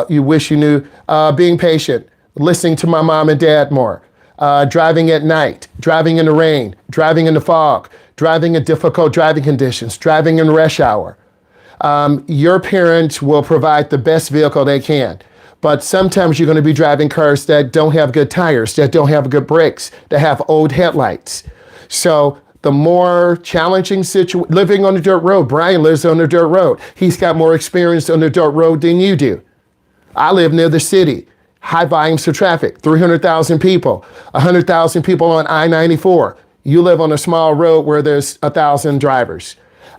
you wish you knew. Being patient, listening to my mom and dad more, driving at night, driving in the rain, driving in the fog, driving in difficult driving conditions, driving in rush hour. Your parents will provide the best vehicle they can. But sometimes you're going to be driving cars that don't have good tires, that don't have good brakes, that have old headlights. So the more challenging situation, living on the dirt road, Brian lives on the dirt road. He's got more experience on the dirt road than you do. I live near the city, high volumes of traffic, 300,000 people, 100,000 people on I-94. You live on a small road where there's 1,000 drivers.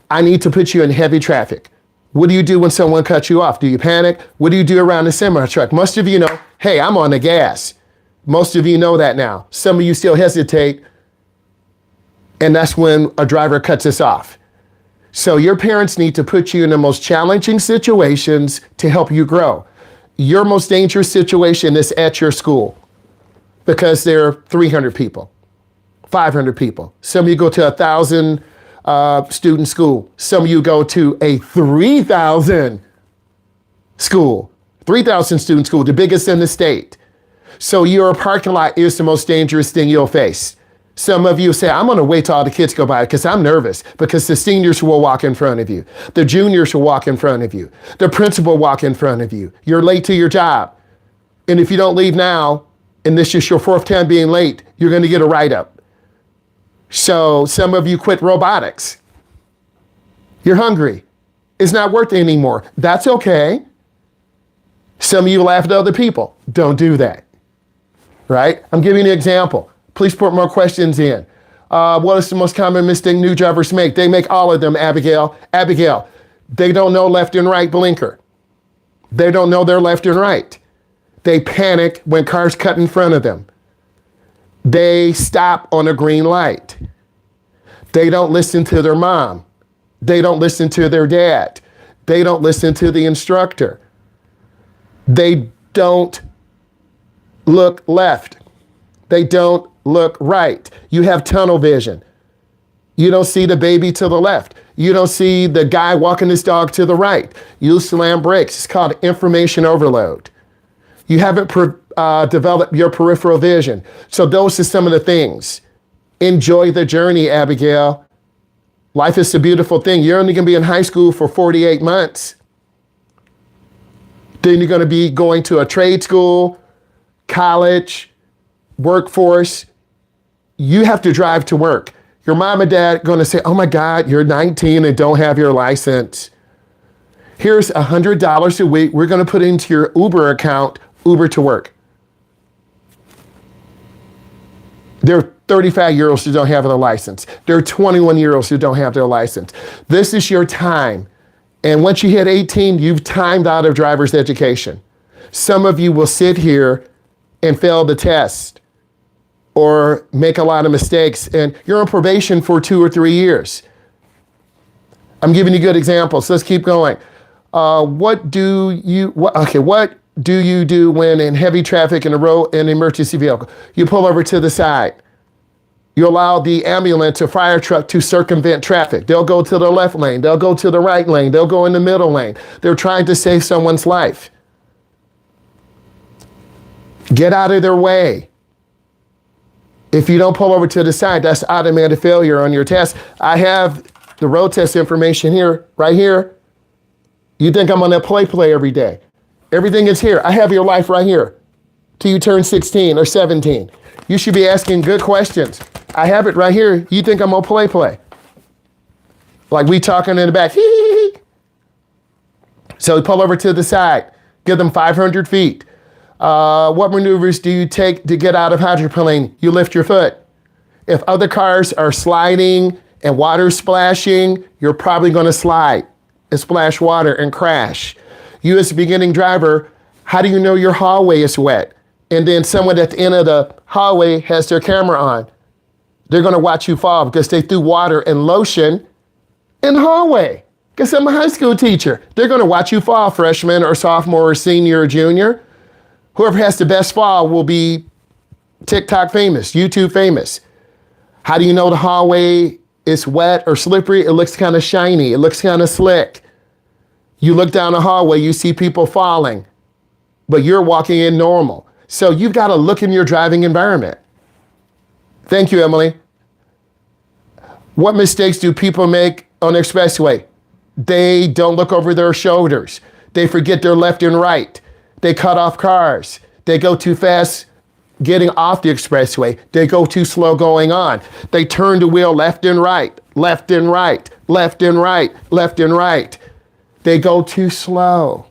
I need to put you in heavy traffic. What do you do when someone cuts you off? Do you panic? What do you do around the semi-truck? Most of you know, hey, I'm on the gas. Most of you know that now. Some of you still hesitate, and that's when a driver cuts us off. So your parents need to put you in the most challenging situations to help you grow. Your most dangerous situation is at your school because there are 300 people, 500 people. Some of you go to 1,000 student school. Some of you go to a 3,000 school, 3,000 student school, the biggest in the state. So your parking lot is the most dangerous thing you'll face. Some of you say, I'm going to wait till all the kids go by because I'm nervous because the seniors will walk in front of you. The juniors will walk in front of you. The principal will walk in front of you. You're late to your job. And if you don't leave now, and this is your fourth time being late, you're going to get a write-up. So some of you quit robotics. You're hungry. It's not worth it anymore. That's okay. Some of you laugh at other people. Don't do that. Right? I'm giving you an example. Please put more questions in. What is the most common mistake new drivers make? They make all of them, Abigail. Abigail, they don't know left and right blinker. They don't know their left and right. They panic when cars cut in front of them. They stop on a green light. They don't listen to their mom. They don't listen to their dad. They don't listen to the instructor. They don't look left. They don't look right. You have tunnel vision. You don't see the baby to the left. You don't see the guy walking his dog to the right. You slam brakes. It's called information overload. You haven't developed your peripheral vision. So those are some of the things. Enjoy the journey, Abigail. Life is a beautiful thing. You're only going to be in high school for 48 months. Then you're going to be going to a trade school, college, workforce. You have to drive to work. Your mom and dad are going to say, oh my God, you're 19 and don't have your license. Here's $100 a week. We're going to put into your Uber account, Uber to work. There are 35-year-olds who don't have their license. There are 21-year-olds who don't have their license. This is your time. And once you hit 18, you've timed out of driver's education. Some of you will sit here and fail the test or make a lot of mistakes, and you're on probation for 2 or 3 years. I'm giving you good examples. Let's keep going. What do you do when in heavy traffic in a road in an emergency vehicle? You pull over to the side. You allow the ambulance or fire truck to circumvent traffic. They'll go to the left lane. They'll go to the right lane. They'll go in the middle lane. They're trying to save someone's life. Get out of their way. If you don't pull over to the side, that's automatic failure on your test. I have the road test information here, right here. You think I'm on that play every day. Everything is here. I have your life right here till you turn 16 or 17. You should be asking good questions. I have it right here. You think I'm on play. Like we talking in the back. So pull over to the side. Give them 500 feet. What maneuvers do you take to get out of hydroplane? You lift your foot. If other cars are sliding and water splashing, you're probably going to slide and splash water and crash. You as a beginning driver, how do you know your hallway is wet? And then someone at the end of the hallway has their camera on. They're going to watch you fall because they threw water and lotion in the hallway. Because I'm a high school teacher. They're going to watch you fall, freshman or sophomore or senior or junior. Whoever has the best fall will be TikTok famous, YouTube famous. How do you know the hallway is wet or slippery? It looks kind of shiny. It looks kind of slick. You look down the hallway, you see people falling. but you're walking in normal. So you've got to look in your driving environment. Thank you, Emily. What mistakes do people make on the expressway? They don't look over their shoulders. They forget their left and right. They cut off cars. They go too fast getting off the expressway. They go too slow going on. They turn the wheel left and right, left and right, left and right, left and right. They go too slow.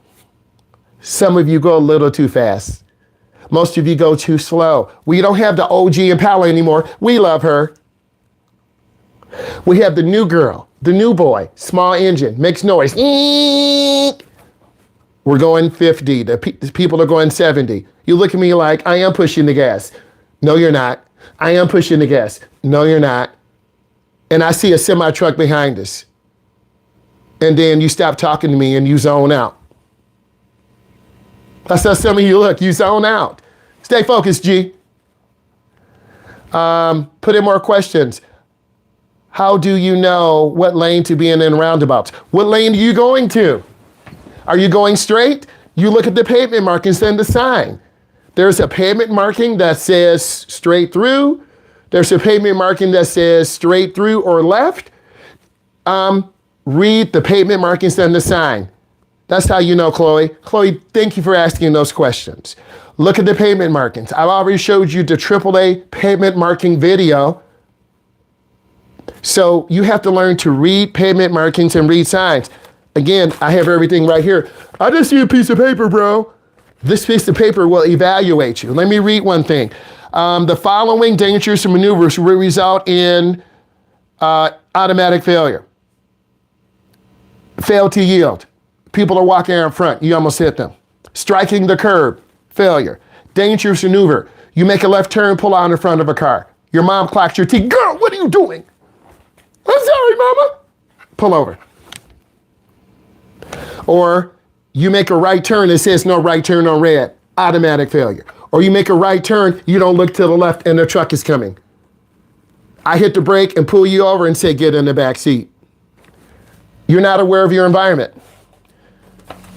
Some of you go a little too fast. Most of you go too slow. We don't have the OG Impala anymore. We love her. We have the new girl, the new boy, small engine, makes noise. We're going 50. The people are going 70. You look at me like, I am pushing the gas. No, you're not. I am pushing the gas. No, you're not. And I see a semi truck behind us. And then you stop talking to me and you zone out. That's how some of you look. You zone out. Stay focused, G. Put in more questions. How do you know what lane to be in roundabouts? What lane are you going to? Are you going straight? You look at the pavement markings and the sign. There's a pavement marking that says straight through. There's a pavement marking that says straight through or left. Read the pavement markings and the sign. That's how you know, Chloe. Chloe, thank you for asking those questions. Look at the pavement markings. I've already showed you the AAA pavement marking video. So you have to learn to read pavement markings and read signs. Again, I have everything right here. I just see a piece of paper, bro. This piece of paper will evaluate you. Let me read one thing. The following dangerous maneuvers will result in automatic failure. Fail to yield. People are walking out in front. You almost hit them. Striking the curb. Failure. Dangerous maneuver. You make a left turn, pull out in front of a car. Your mom clocks your teeth. Girl, what are you doing? I'm sorry, mama. Pull over. Or you make a right turn, it says no right turn on red. Automatic failure. Or you make a right turn, you don't look to the left and the truck is coming. I hit the brake and pull you over and say, get in the back seat. You're not aware of your environment.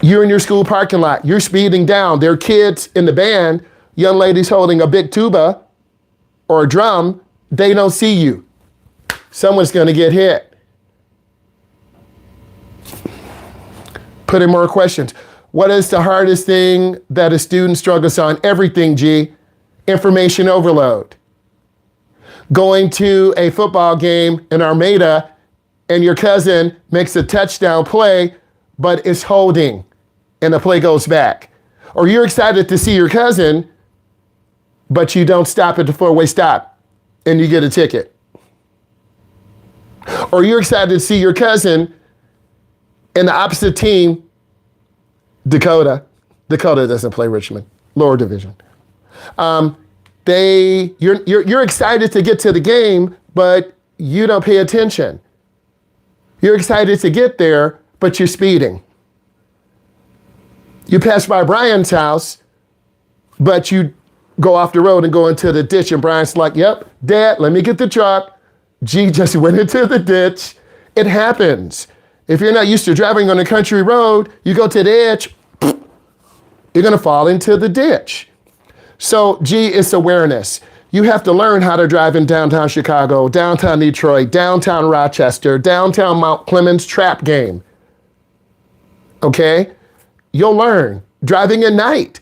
You're in your school parking lot. You're speeding down. There are kids in the band, young ladies holding a big tuba or a drum. They don't see you. Someone's going to get hit. Put in more questions. What is the hardest thing that a student struggles on? Everything, G. Information overload. Going to a football game in Armada and your cousin makes a touchdown play, but it's holding and the play goes back. Or you're excited to see your cousin, but you don't stop at the four-way stop and you get a ticket. Or you're excited to see your cousin in the opposite team, Dakota. Dakota doesn't play Richmond, lower division. You're excited to get to the game, but you don't pay attention. You're excited to get there, but you're speeding. You pass by Brian's house, but you go off the road and go into the ditch, and Brian's like, yep, Dad, let me get the truck. G just went into the ditch. It happens. If you're not used to driving on a country road, you go to the edge, you're gonna fall into the ditch. So G is awareness. You have to learn how to drive in downtown Chicago, downtown Detroit, downtown Rochester, downtown Mount Clemens trap game. Okay? You'll learn. Driving at night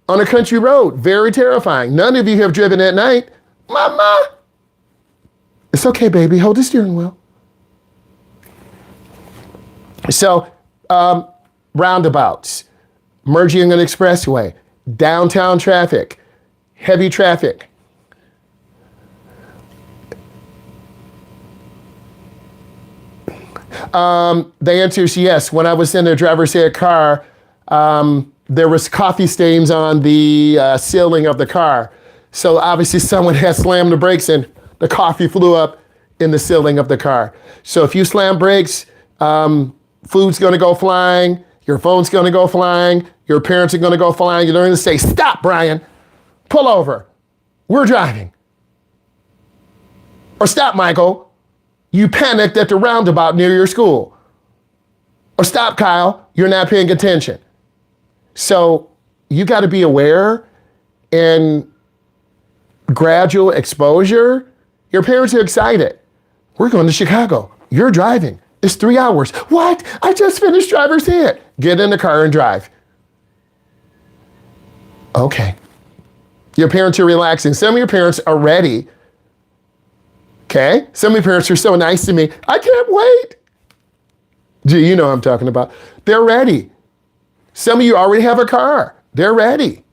on a country road, very terrifying. None of you have driven at night. Mama! It's okay, baby, hold the steering wheel. So, roundabouts, merging an expressway, downtown traffic, heavy traffic. The answer is yes. When I was in a driver's ed car, there was coffee stains on the ceiling of the car. So obviously someone had slammed the brakes and the coffee flew up in the ceiling of the car. So if you slam brakes, food's gonna go flying, your phone's gonna go flying, your parents are gonna go flying. You're going to say, stop, Brian, pull over, we're driving. Or stop, Michael, you panicked at the roundabout near your school. Or stop, Kyle, you're not paying attention. So you got to be aware and gradual exposure. Your parents are excited. We're going to Chicago. You're driving. It's 3 hours. What? I just finished driver's ed. Get in the car and drive. Okay. Your parents are relaxing. Some of your parents are ready. Okay? Some of your parents are so nice to me. I can't wait. Gee, you know what I'm talking about. They're ready. Some of you already have a car. They're ready.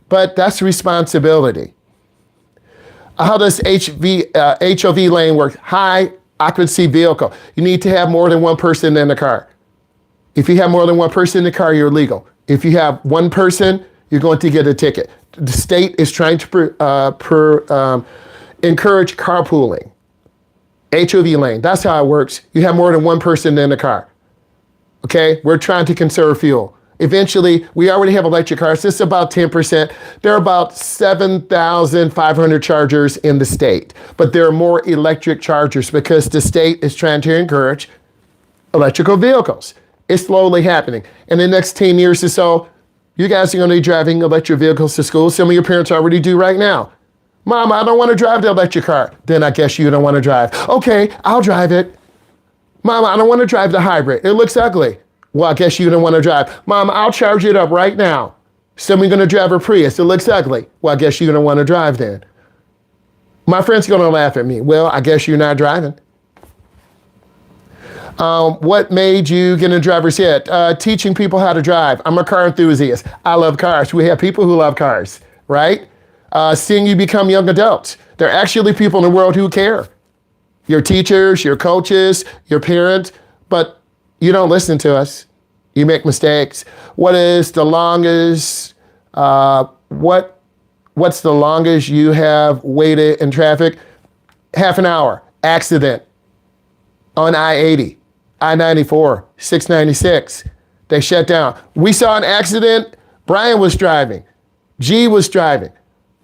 But that's responsibility. How does HOV lane work? High occupancy vehicle. You need to have more than one person in the car. If you have more than one person in the car, you're legal. If you have one person, you're going to get a ticket. The state is trying to encourage carpooling. HOV lane, that's how it works. You have more than one person in the car. Okay, we're trying to conserve fuel. Eventually, we already have electric cars. This is about 10%. There are about 7,500 chargers in the state, but there are more electric chargers because the state is trying to encourage electrical vehicles. It's slowly happening. In the next 10 years or so, you guys are going to be driving electric vehicles to school. Some of your parents already do right now. Mom, I don't want to drive the electric car. Then I guess you don't want to drive. Okay, I'll drive it. Mom, I don't want to drive the hybrid. It looks ugly. Well, I guess you don't want to drive. Mom, I'll charge it up right now. Someone's going to drive a Prius. It looks ugly. Well, I guess you don't want to drive then. My friend's going to laugh at me. Well, I guess you're not driving. What made you get a driver's ed? Teaching people how to drive. I'm a car enthusiast. I love cars. We have people who love cars, right? Seeing you become young adults. There are actually people in the world who care. Your teachers, your coaches, your parents, but you don't listen to us. You make mistakes. What is the longest, what's the longest you have waited in traffic? Half an hour. Accident on I-80, I-94, 696. They shut down. We saw an accident. Brian was driving. G was driving.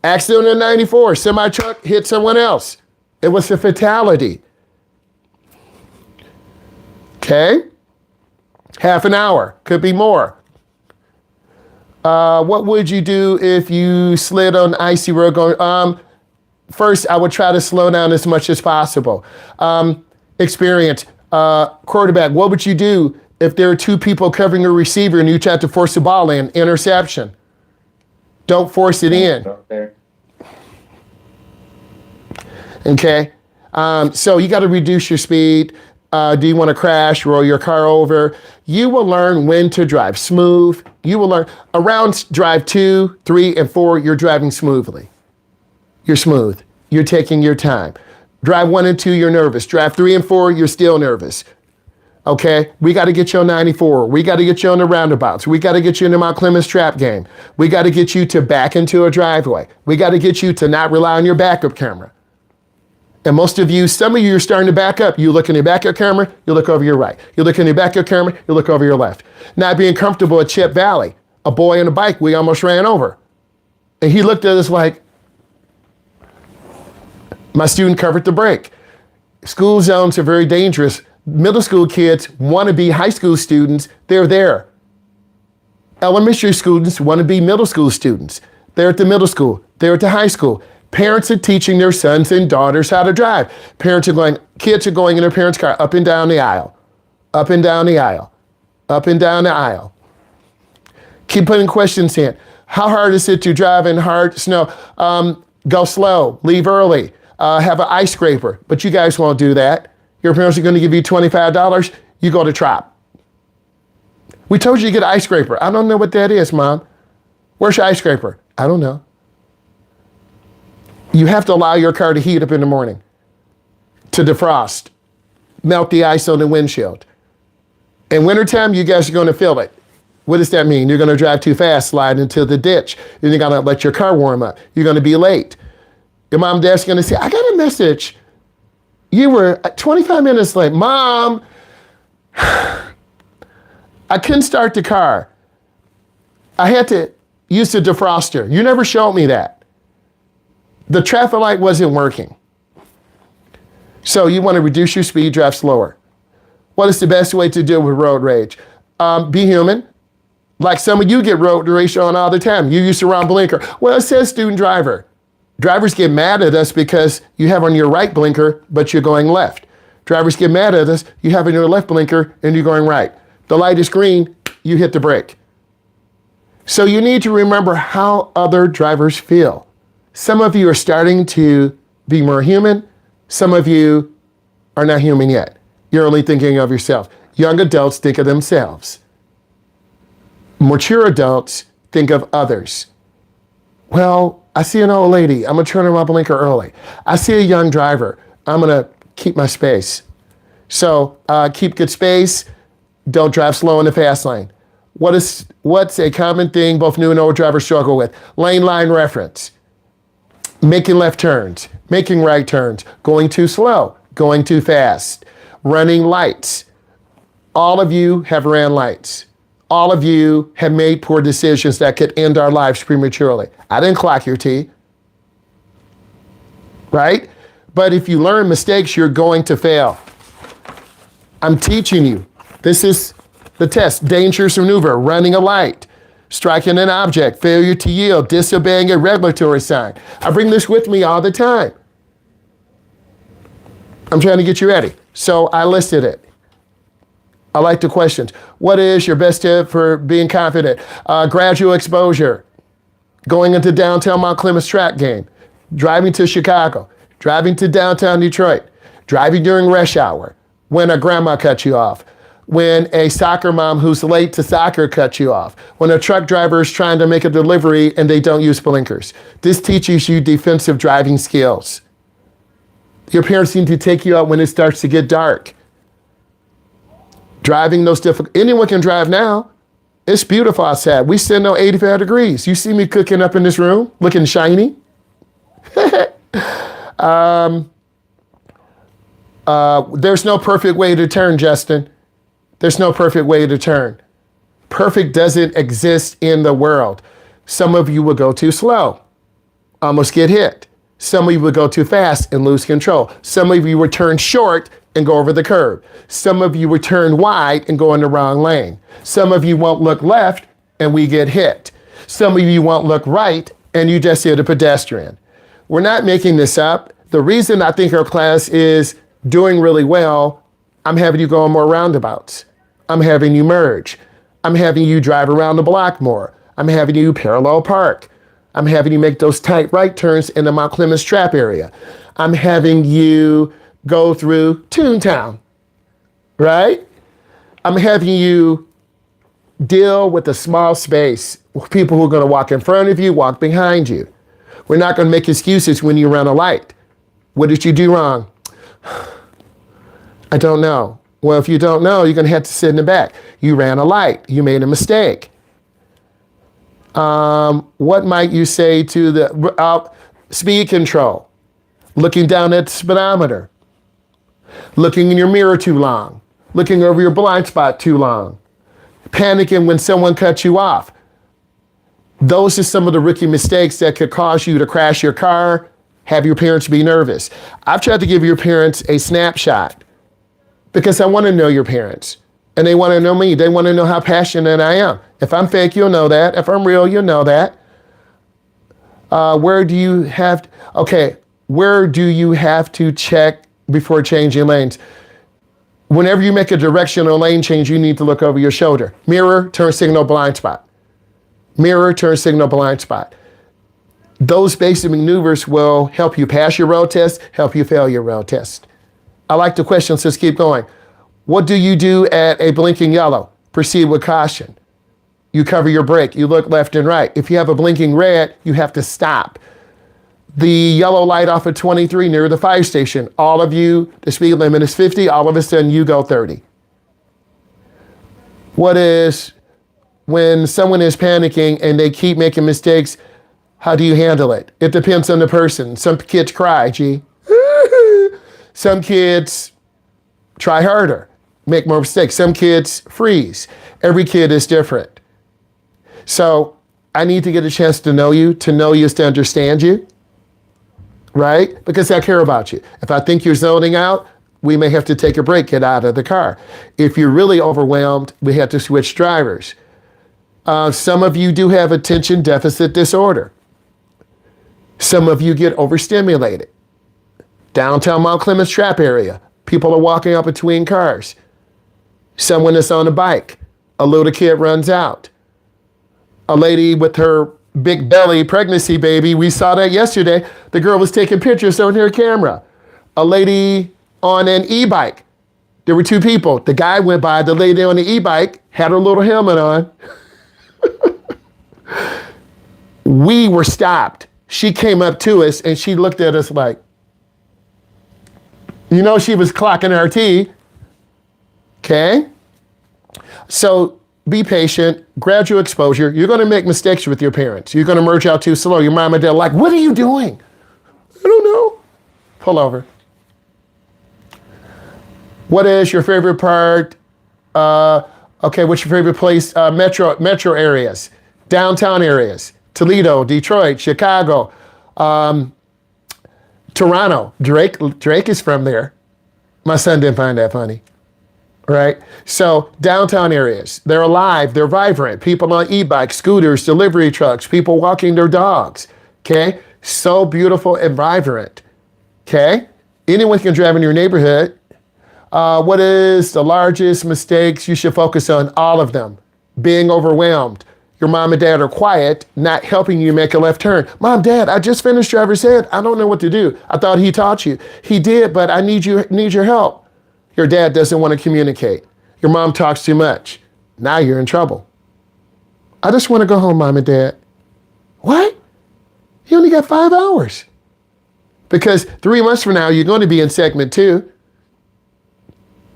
Accident on 94. Semi-truck hit someone else. It was a fatality. Okay? Half an hour, could be more. What would you do if you slid on an icy road going, first, I would try to slow down as much as possible. Experience, quarterback, what would you do if there are two people covering a receiver and you try to force the ball in? Interception. Don't force it in. Okay, so you got to reduce your speed. Do you want to crash, roll your car over? You will learn when to drive smooth. You will learn around drive 2, 3, and 4, you're driving smoothly. You're smooth. You're taking your time. Drive 1 and 2, you're nervous. Drive 3 and 4, you're still nervous. Okay, we got to get you on 94. We got to get you on the roundabouts. We got to get you into Mount Clemens trap game. We got to get you to back into a driveway. We got to get you to not rely on your backup camera. And most of you, some of you are starting to back up. You look in your backup camera, you look over your right. You look in your backup camera, you look over your left. Not being comfortable at Chip Valley, a boy on a bike we almost ran over. And he looked at us like, my student covered the brake. School zones are very dangerous. Middle school kids want to be high school students, they're there. Elementary students want to be middle school students. They're at the middle school, they're at the high school. Parents are teaching their sons and daughters how to drive. Kids are going in their parents' car up and down the aisle, up and down the aisle, up and down the aisle. Keep putting questions in. How hard is it to drive in hard snow? Go slow, leave early, have an ice scraper, but you guys won't do that. Your parents are going to give you $25, you go to Trop. We told you to get an ice scraper. I don't know what that is, Mom. Where's your ice scraper? I don't know. You have to allow your car to heat up in the morning, to defrost, melt the ice on the windshield. In wintertime, you guys are going to feel it. What does that mean? You're going to drive too fast, slide into the ditch. Then you're going to let your car warm up. You're going to be late. Your mom and dad's going to say, I got a message. You were 25 minutes late. Mom, I couldn't start the car. I had to use the defroster. You never showed me that. The traffic light wasn't working. So you want to reduce your speed, drive slower. What is the best way to deal with road rage? Be human. Like some of you get road race on all the time. You used to run blinker. Well, it says student driver. Drivers get mad at us because you have on your right blinker, but you're going left. Drivers get mad at us. You have on your left blinker and you're going right. The light is green, you hit the brake. So you need to remember how other drivers feel. Some of you are starting to be more human. Some of you are not human yet. You're only thinking of yourself. Young adults think of themselves. Mature adults think of others. Well, I see an old lady. I'm going to turn on my blinker early. I see a young driver. I'm going to keep my space. So keep good space. Don't drive slow in the fast lane. What's a common thing both new and old drivers struggle with? Lane line reference. Making left turns, making right turns, going too slow, going too fast, running lights. All of you have ran lights. All of you have made poor decisions that could end our lives prematurely. I didn't clock your T, right? But if you learn mistakes, you're going to fail. I'm teaching you. This is the test. Dangerous maneuver, running a light, striking an object, failure to yield, disobeying a regulatory sign. I bring this with me all the time. I'm trying to get you ready. So I listed it. I like the questions. What is your best tip for being confident? Gradual exposure. Going into downtown Mount Clemens track game. Driving to Chicago. Driving to downtown Detroit. Driving during rush hour. When a grandma cuts you off. When a soccer mom who's late to soccer cuts you off. When a truck driver is trying to make a delivery and they don't use blinkers. This teaches you defensive driving skills. Your parents need to take you out when it starts to get dark. Driving those difficult, anyone can drive now. It's beautiful outside. We still know 85 degrees. You see me cooking up in this room, looking shiny. There's no perfect way to turn, Justin. There's no perfect way to turn. Perfect doesn't exist in the world. Some of you will go too slow, almost get hit. Some of you will go too fast and lose control. Some of you will turn short and go over the curb. Some of you will turn wide and go in the wrong lane. Some of you won't look left and we get hit. Some of you won't look right and you just hit a pedestrian. We're not making this up. The reason I think our class is doing really well, I'm having you go on more roundabouts. I'm having you merge. I'm having you drive around the block more. I'm having you parallel park. I'm having you make those tight right turns in the Mount Clemens trap area. I'm having you go through Toontown, right? I'm having you deal with a small space. People who are going to walk in front of you, walk behind you. We're not going to make excuses when you run a light. What did you do wrong? I don't know. Well, if you don't know, you're going to have to sit in the back. You ran a light. You made a mistake. What might you say to the speed control? Looking down at the speedometer. Looking in your mirror too long. Looking over your blind spot too long. Panicking when someone cuts you off. Those are some of the rookie mistakes that could cause you to crash your car, have your parents be nervous. I've tried to give your parents a snapshot because I want to know your parents. And they want to know me. They want to know how passionate I am. If I'm fake, you'll know that. If I'm real, you'll know that. Where do you have to check before changing lanes? Whenever you make a directional lane change, you need to look over your shoulder. Mirror, turn signal, blind spot. Mirror, turn signal, blind spot. Those basic maneuvers will help you pass your road test, help you fail your road test. I like the questions, let's keep going. What do you do at a blinking yellow? Proceed with caution. You cover your brake, you look left and right. If you have a blinking red, you have to stop. The yellow light off at 23 near the fire station, all of you, the speed limit is 50, all of a sudden you go 30. What is when someone is panicking and they keep making mistakes, how do you handle it? It depends on the person. Some kids cry, gee. Some kids try harder, make more mistakes. Some kids freeze. Every kid is different. So I need to get a chance to know you. To know you is to understand you, right? Because I care about you. If I think you're zoning out, we may have to take a break, get out of the car. If you're really overwhelmed, we have to switch drivers. Some of you do have attention deficit disorder. Some of you get overstimulated. Downtown Mount Clemens Trap area, people are walking up between cars. Someone is on a bike. A little kid runs out. A lady with her big belly pregnancy baby, we saw that yesterday. The girl was taking pictures on her camera. A lady on an e-bike. There were two people. The guy went by, the lady on the e-bike had her little helmet on. We were stopped. She came up to us and she looked at us like, you know, she was clocking her T. Okay? So be patient, gradual exposure. You're going to make mistakes with your parents. You're going to merge out too slow. Your mom and dad are like, what are you doing? I don't know. Pull over. What is your favorite part? Okay, what's your favorite place? Metro areas, downtown areas, Toledo, Detroit, Chicago, Toronto. Drake is from there. My son didn't find that funny. Right? So downtown areas, they're alive, they're vibrant. People on e-bikes, scooters, delivery trucks, people walking their dogs. Okay? So beautiful and vibrant. Okay? Anyone can drive in your neighborhood. What is the largest mistakes? You should focus on all of them. Being overwhelmed. Your mom and dad are quiet, not helping you make a left turn. Mom, Dad, I just finished driver's ed. I don't know what to do. I thought he taught you. He did, but I need your help. Your dad doesn't want to communicate. Your mom talks too much. Now you're in trouble. I just want to go home, Mom and Dad. What? You only got 5 hours. Because 3 months from now, you're going to be in segment 2.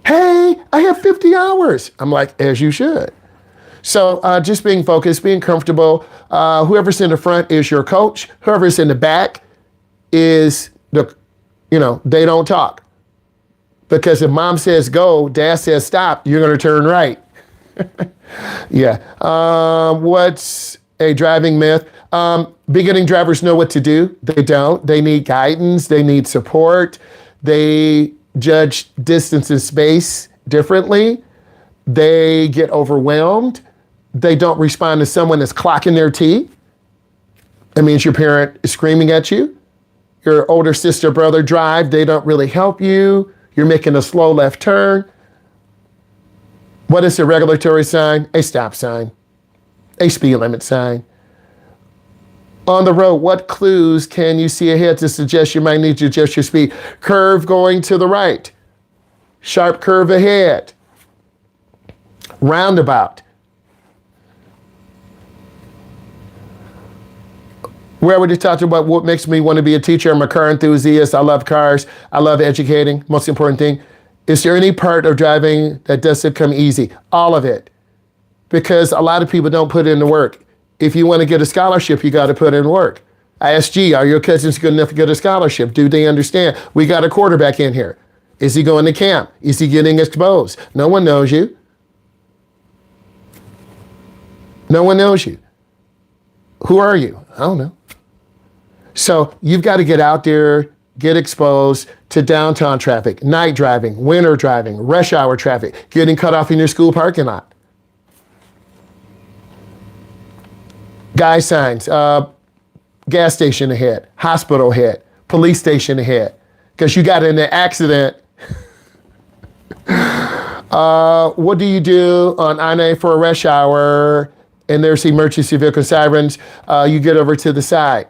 Hey, I have 50 hours. I'm like, as you should. So just being focused, being comfortable. Whoever's in the front is your coach. Whoever's in the back is they don't talk. Because if mom says go, dad says stop, you're going to turn right. Yeah. What's a driving myth? Beginning drivers know what to do. They don't. They need guidance. They need support. They judge distance and space differently. They get overwhelmed. They don't respond to someone that's clocking their T. That means your parent is screaming at you. Your older sister, brother drive. They don't really help you. You're making a slow left turn. What is a regulatory sign? A stop sign. A speed limit sign. On the road, what clues can you see ahead to suggest you might need to adjust your speed? Curve going to the right. Sharp curve ahead. Roundabout. We already talked about what makes me want to be a teacher. I'm a car enthusiast. I love cars. I love educating. Most important thing. Is there any part of driving that doesn't come easy? All of it. Because a lot of people don't put in the work. If you want to get a scholarship, you got to put in work. ISG, are your cousins good enough to get a scholarship? Do they understand? We got a quarterback in here. Is he going to camp? Is he getting exposed? No one knows you. No one knows you. Who are you? I don't know. So you've got to get out there, get exposed to downtown traffic, night driving, winter driving, rush hour traffic, getting cut off in your school parking lot. Guy signs, gas station ahead, hospital ahead, police station ahead, because you got in an accident. What do you do on I-9 for a rush hour and there's emergency vehicle sirens? You get over to the side.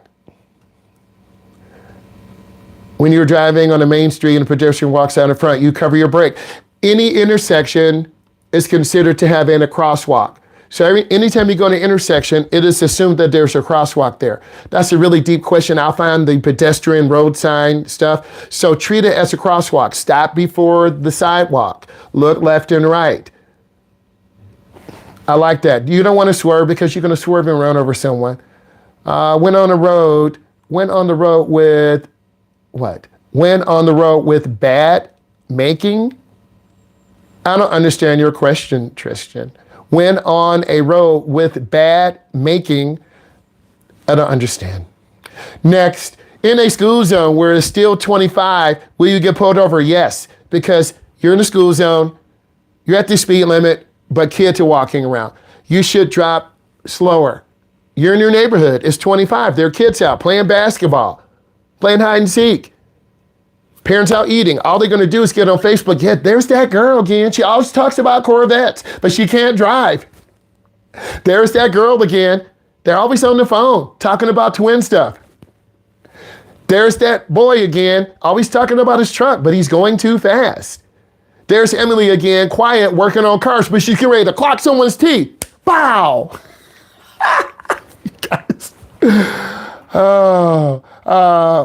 When you're driving on a main street and a pedestrian walks out in front, you cover your brake. Any intersection is considered to have a crosswalk. So anytime you go to an intersection, it is assumed that there's a crosswalk there. That's a really deep question. I'll find the pedestrian road sign stuff. So treat it as a crosswalk. Stop before the sidewalk. Look left and right. I like that. You don't want to swerve because you're going to swerve and run over someone. Went on the road with what? Went on the road with bad making? I don't understand your question, Tristan. Went on a road with bad making? I don't understand. Next, in a school zone where it's still 25, will you get pulled over? Yes, because you're in the school zone, you're at the speed limit, but kids are walking around. You should drop slower. You're in your neighborhood. It's 25. There are kids out playing basketball, playing hide and seek. Parents out eating. All they're going to do is get on Facebook. Yeah, there's that girl again. She always talks about Corvettes, but she can't drive. There's that girl again. They're always on the phone talking about twin stuff. There's that boy again, always talking about his truck, but he's going too fast. There's Emily again, quiet, working on cars, but she's getting ready to clock someone's teeth. Pow! Guys.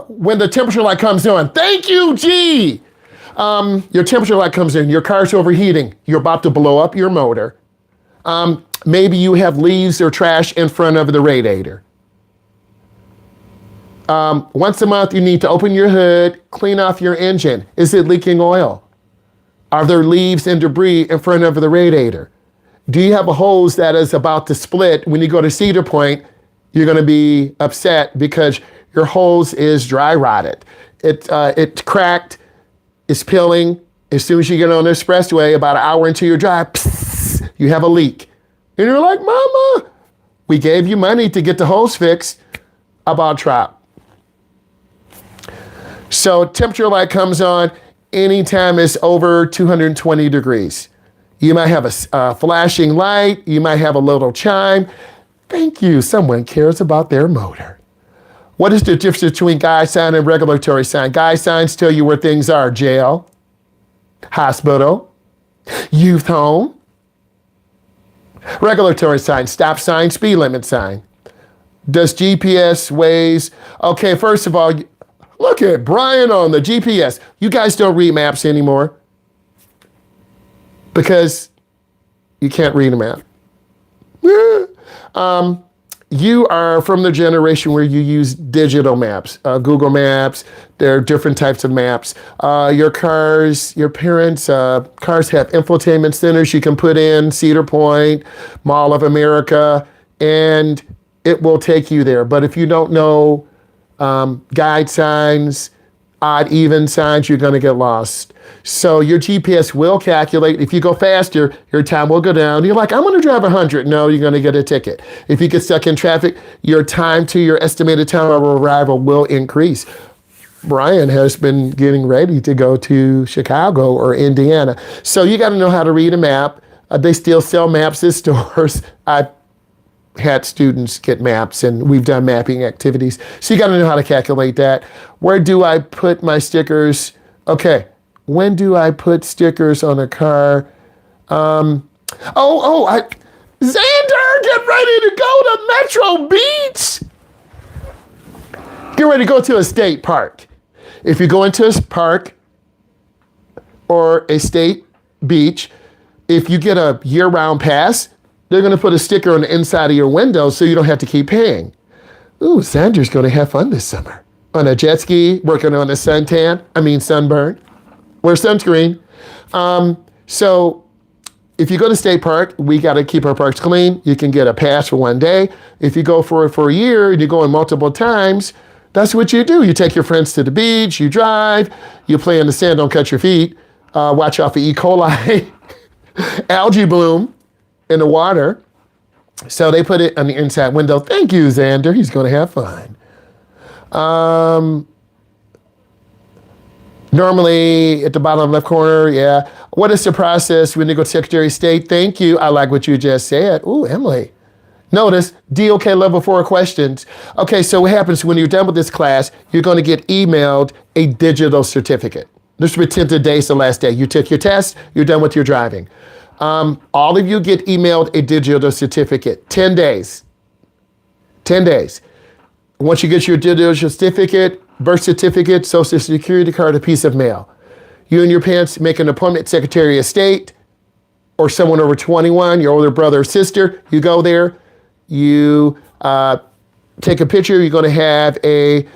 When the temperature light comes on, thank you, G. Your temperature light comes in, your car's overheating, you're about to blow up your motor. Maybe you have leaves or trash in front of the radiator. Once a month, you need to open your hood, clean off your engine. Is it leaking oil? Are there leaves and debris in front of the radiator? Do you have a hose that is about to split? When you go to Cedar Point, you're going to be upset because your hose is dry rotted. It's cracked, it's peeling. As soon as you get on the expressway, about an hour into your drive, psst, you have a leak. And you're like, Mama, we gave you money to get the hose fixed. About drop. So temperature light comes on anytime it's over 220 degrees. You might have a flashing light. You might have a little chime. Thank you. Someone cares about their motor. What is the difference between guide sign and regulatory sign? Guide signs tell you where things are. Jail, hospital, youth home. Regulatory sign, stop sign, speed limit sign. Does GPS Waze? Okay, first of all, look at Brian on the GPS. You guys don't read maps anymore because you can't read a map. You are from the generation where you use digital maps, Google Maps. There are different types of maps. Your cars, your parents' cars have infotainment centers you can put in, Cedar Point, Mall of America, and it will take you there. But if you don't know guide signs, odd, even signs, you're going to get lost. So your GPS will calculate. If you go faster, your time will go down. You're like, I'm going to drive 100. No, you're going to get a ticket. If you get stuck in traffic, your time to your estimated time of arrival will increase. Brian has been getting ready to go to Chicago or Indiana. So you got to know how to read a map. They still sell maps in stores. I had students get maps, and we've done mapping activities. So you got to know how to calculate that. Where do I put my stickers? Okay, when do I put stickers on a car? Xander, get ready to go to Metro Beach. Get ready to go to a state park. If you go into a park or a state beach, if you get a year-round pass, they're going to put a sticker on the inside of your window so you don't have to keep paying. Ooh, Xander's going to have fun this summer. On a jet ski, working on a sunburn. Wear sunscreen. So if you go to state park, we got to keep our parks clean. You can get a pass for one day. If you go for a year and you go in multiple times, that's what you do. You take your friends to the beach, you drive, you play in the sand, don't cut your feet, watch out for E. coli, algae bloom in the water. So they put it on the inside window. Thank you, Xander. He's going to have fun. Normally at the bottom left corner, yeah. What is the process when you go to Secretary of State? Thank you. I like what you just said. Ooh, Emily. Notice DOK level 4 questions. Okay, so what happens when you're done with this class, you're going to get emailed a digital certificate. This will be 10 days, the last day. You took your test, you're done with your driving. All of you get emailed a digital certificate, 10 days. 10 days. Once you get your digital certificate, birth certificate, social security card, a piece of mail. You and your parents make an appointment, Secretary of State, or someone over 21, your older brother or sister. You go there, you take a picture. You're going to have a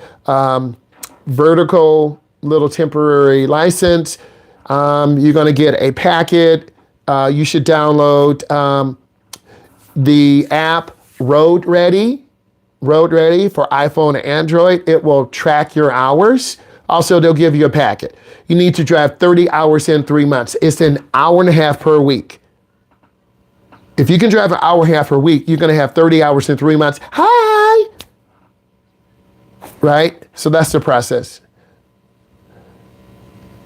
vertical little temporary license. You're going to get a packet. You should download the app Road Ready for iPhone and Android. It will track your hours. Also, they'll give you a packet. You need to drive 30 hours in 3 months. It's an hour and a half per week. If you can drive an hour and a half per week, you're going to have 30 hours in 3 months. Hi! Right? So that's the process.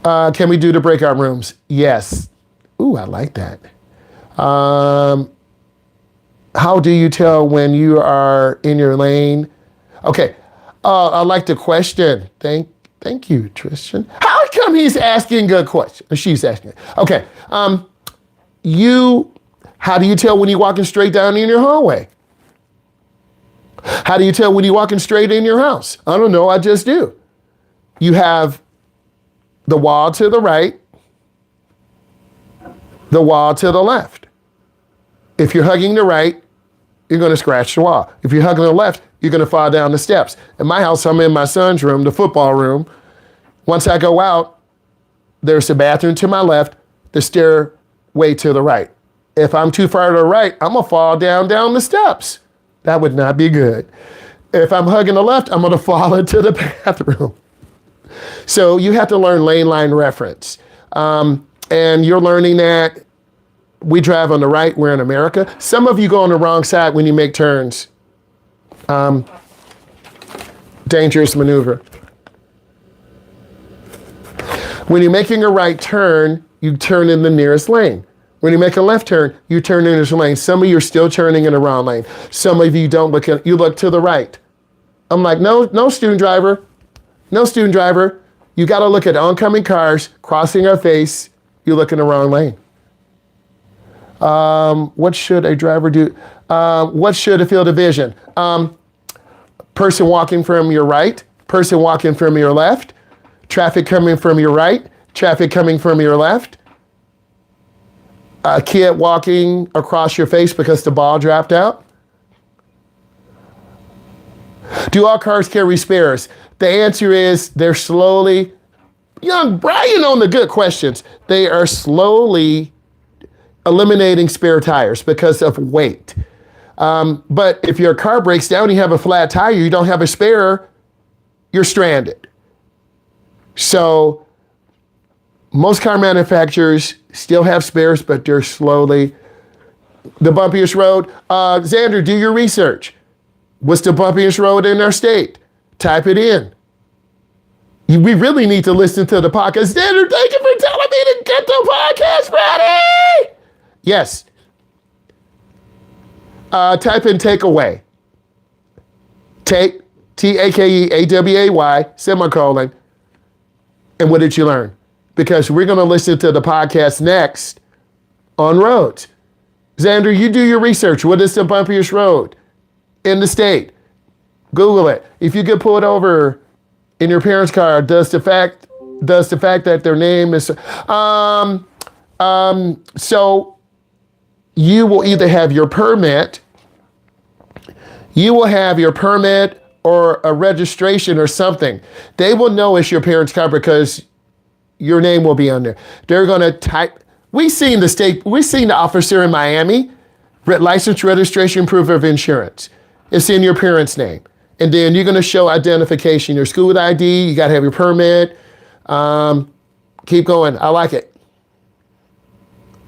Can we do the breakout rooms? Yes. Ooh, I like that. How do you tell when you are in your lane? Okay. I like the question. Thank you, Tristan. How come he's asking good questions? She's asking. Okay. How do you tell when you're walking straight down in your hallway? How do you tell when you're walking straight in your house? I don't know. I just do. You have the wall to the right, the wall to the left. If you're hugging the right, you're going to scratch the wall. If you're hugging the left, you're going to fall down the steps. In my house, I'm in my son's room, the football room. Once I go out, there's the bathroom to my left, the stairway to the right. If I'm too far to the right, I'm going to fall down the steps. That would not be good. If I'm hugging the left, I'm going to fall into the bathroom. So you have to learn lane line reference. And you're learning that we drive on the right, we're in America. Some of you go on the wrong side when you make turns. Dangerous maneuver. When you're making a right turn, you turn in the nearest lane. When you make a left turn, you turn in this lane. Some of you are still turning in the wrong lane. Some of you don't look you look to the right. I'm like, no, student driver. No, student driver. You got to look at oncoming cars crossing our face. You look in the wrong lane. What should a driver do? What should a field of vision? Person walking from your right, person walking from your left, traffic coming from your right, traffic coming from your left, a kid walking across your face because the ball dropped out. Do all cars carry spares? The answer is they're slowly, young Brian on the good questions, they are slowly eliminating spare tires because of weight. But if your car breaks down, you have a flat tire, you don't have a spare, you're stranded. So most car manufacturers still have spares, but they're slowly. The bumpiest road, Xander, do your research. What's the bumpiest road in our state? Type it in. We really need to listen to the podcast. Xander, thank you for telling me to get the podcast ready. Yes. Type in takeaway. Take, Takeaway, semicolon. And what did you learn? Because we're going to listen to the podcast next on roads. Xander, you do your research. What is the bumpiest road in the state? Google it. If you get pulled over in your parents' car, does the fact that their name is so you will either have your permit, or a registration or something. They will know it's your parents' car because your name will be on there. They're going to type. We've seen the officer in Miami, license, registration, proof of insurance. It's in your parents' name. And then you're going to show identification, your school ID, you got to have your permit. Keep going. I like it.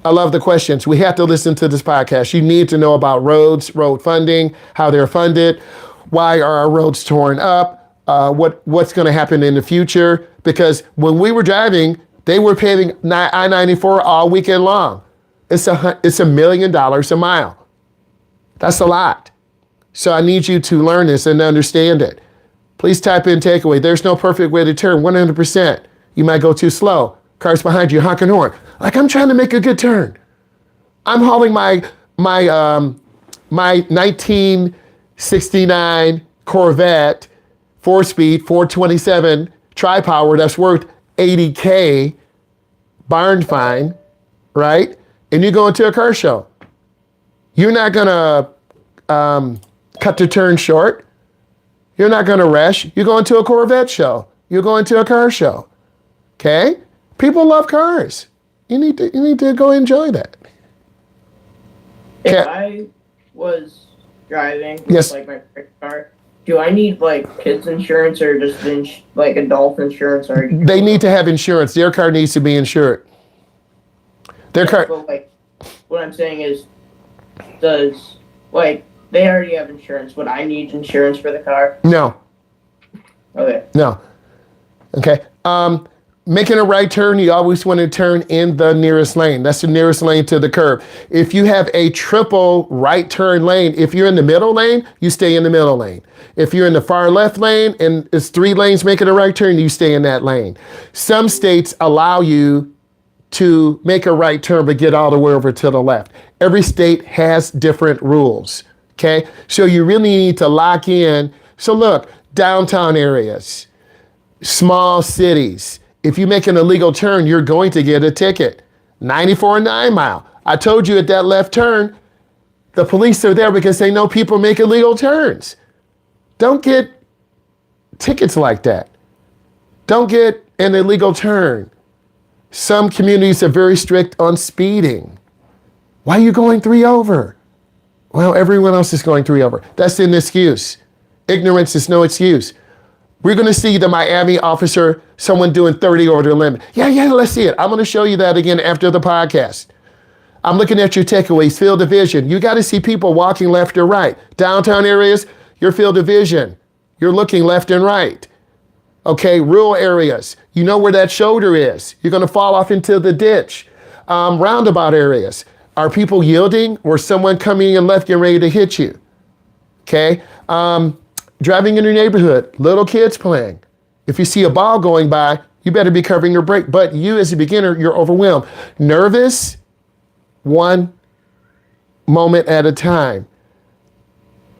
I love the questions. We have to listen to this podcast. You need to know about roads, road funding, how they're funded. Why are our roads torn up? What's going to happen in the future? Because when we were driving, they were paving I-94 all weekend long. It's $1 million a mile. That's a lot. So I need you to learn this and understand it. Please type in takeaway. There's no perfect way to turn, 100%. You might go too slow. Cars behind you honking horn. Like I'm trying to make a good turn. I'm hauling my 1969 Corvette, 4-speed, 427 tri-power that's worth $80K, barn find, right? And you go into a car show. You're not gonna cut the turn short. You're not gonna rush. You go into a Corvette show. You go into a car show. Okay? People love cars. You need to go enjoy that. If I was driving, yes, like my first car, do I need like kids insurance or just like adult insurance? Or they need to have insurance. Their car needs to be insured. Their car. But, like, what I'm saying is, does, like, they already have insurance. Would I need insurance for the car? No. Okay. No. Okay. Making a right turn, you always want to turn in the nearest lane. That's the nearest lane to the curb. If you have a triple right turn lane, if you're in the middle lane, you stay in the middle lane. If you're in the far left lane and it's 3 lanes making a right turn, you stay in that lane. Some states allow you to make a right turn but get all the way over to the left. Every state has different rules. Okay. So you really need to lock in. So look, downtown areas, small cities. If you make an illegal turn, you're going to get a ticket. 94 9 Mile. I told you at that left turn, the police are there because they know people make illegal turns. Don't get tickets like that. Don't get an illegal turn. Some communities are very strict on speeding. Why are you going 3 over? Well, everyone else is going 3 over. That's an excuse. Ignorance is no excuse. We're going to see the Miami officer, someone doing 30 over the limit. Yeah, let's see it. I'm going to show you that again after the podcast. I'm looking at your takeaways, field of vision. You got to see people walking left or right. Downtown areas, your field of vision. You're looking left and right. Okay, rural areas, you know where that shoulder is. You're going to fall off into the ditch. Roundabout areas, are people yielding or someone coming in left getting ready to hit you? Okay, driving in your neighborhood, little kids playing. If you see a ball going by, you better be covering your brake. But you as a beginner, you're overwhelmed. Nervous, one moment at a time.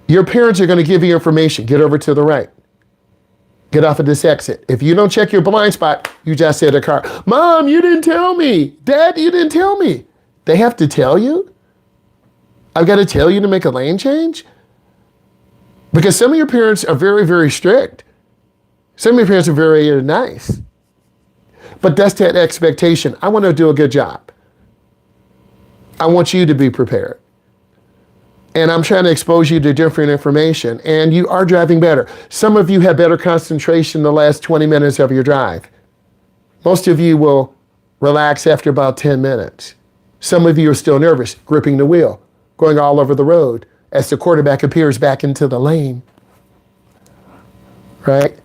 Your parents are going to give you information. Get over to the right. Get off of this exit. If you don't check your blind spot, you just hit a car. Mom, you didn't tell me. Dad, you didn't tell me. They have to tell you? I've got to tell you to make a lane change? Because some of your parents are very, very strict. Some of your parents are very nice. But that's that expectation. I want to do a good job. I want you to be prepared. And I'm trying to expose you to different information. And you are driving better. Some of you have better concentration the last 20 minutes of your drive. Most of you will relax after about 10 minutes. Some of you are still nervous, gripping the wheel, going all over the road as the quarterback appears back into the lane. Right?